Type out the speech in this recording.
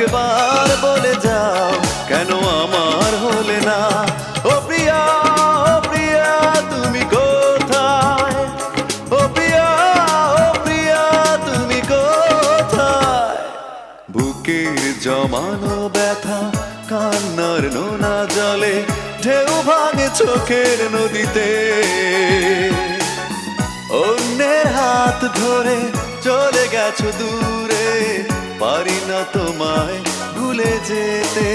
একবার বলে যাও কেন আমার হলে না। ও প্রিয়া, ও প্রিয়া তুমি কোথায়? ও প্রিয়া, ও প্রিয়া তুমি কোথায়? বুকের জমানো ব্যথা কান্নার নোনা জলে ঢেউ ভাঙে চোখের নদীতে। অন্যের হাত ধরে চলে গেছো দূরে, পারি না তোমায় ভুলে যেতে।